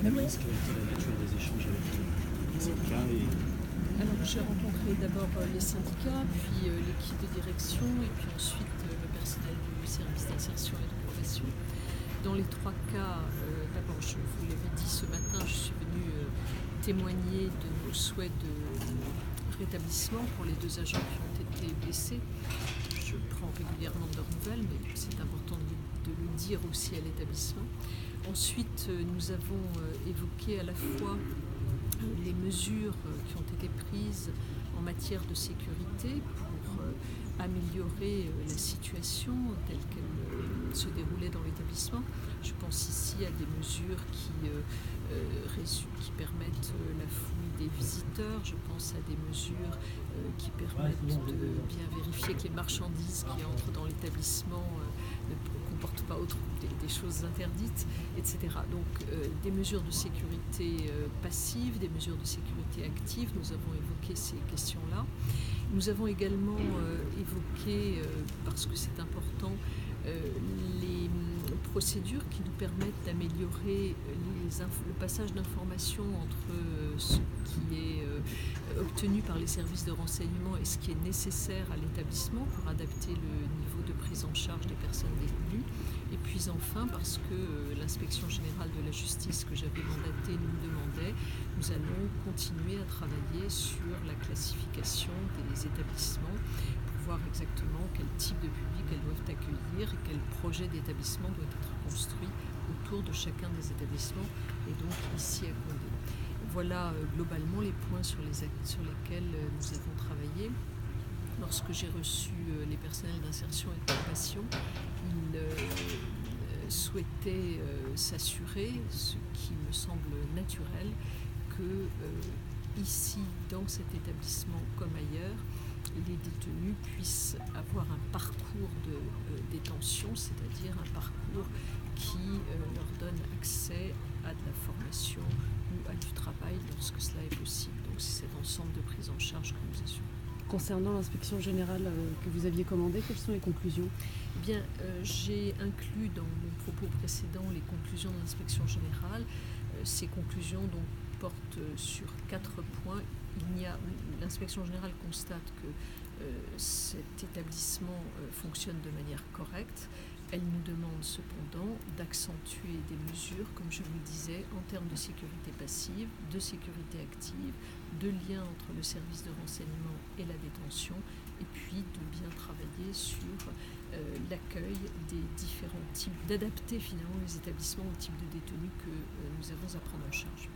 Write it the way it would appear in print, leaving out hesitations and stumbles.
Madame la ministre, quelle a été la nature des échanges avec les syndicats Alors j'ai rencontré d'abord les syndicats, puis l'équipe de direction et puis ensuite le personnel du service d'insertion et de probation. Dans les trois cas, d'abord je vous l'avais dit ce matin, je suis venue témoigner de nos souhaits de rétablissement pour les deux agents qui ont été blessés. Je prends régulièrement de leurs nouvelles, mais c'est important de le dire aussi à l'établissement. Ensuite, nous avons évoqué à la fois les mesures qui ont été prises en matière de sécurité pour améliorer la situation telle qu'elle se déroulait dans l'établissement. Je pense ici à des mesures qui permettent la fouille des visiteurs, je pense à des mesures qui permettent de bien vérifier que les marchandises qui entrent dans l'établissement ne comportent pas des choses interdites, etc. Donc des mesures de sécurité passive, des mesures de sécurité active, nous avons évoqué ces questions-là. Nous avons également évoqué, parce que c'est important, les procédures qui nous permettent d'améliorer le passage d'informations entre ce qui est obtenu par les services de renseignement et ce qui est nécessaire à l'établissement pour adapter le niveau de prise en charge des personnes détenues. Et puis enfin, parce que l'inspection générale de la justice que j'avais mandatée nous demandait, nous allons continuer à travailler sur la classification des établissements pour voir exactement quel type de public elles doivent accueillir et quel projet d'établissement doit être construit autour de chacun des établissements et donc ici à Condé. Voilà globalement les points sur lesquels nous avons travaillé. Lorsque j'ai reçu les personnels d'insertion et de probation, ils souhaitaient s'assurer, ce qui me semble naturel, que ici, dans cet établissement comme ailleurs, les détenus puissent avoir un parcours de détention, c'est-à-dire un parcours qui leur donne accès à de la formation ou à du travail lorsque cela est possible. Donc c'est cet ensemble de prise en charge que nous assurons. Concernant l'inspection générale que vous aviez commandée, quelles sont les conclusions ? Eh bien, j'ai inclus dans mon propos précédent les conclusions de l'inspection générale. Ces conclusions donc, portent sur 4 points. L'inspection générale constate que cet établissement fonctionne de manière correcte. Elle nous demande cependant d'accentuer des mesures, comme je vous le disais, en termes de sécurité passive, de sécurité active, de lien entre le service de renseignement et la détention, et puis de bien travailler sur l'accueil des différents types, d'adapter finalement les établissements au type de détenus que nous avons à prendre en charge.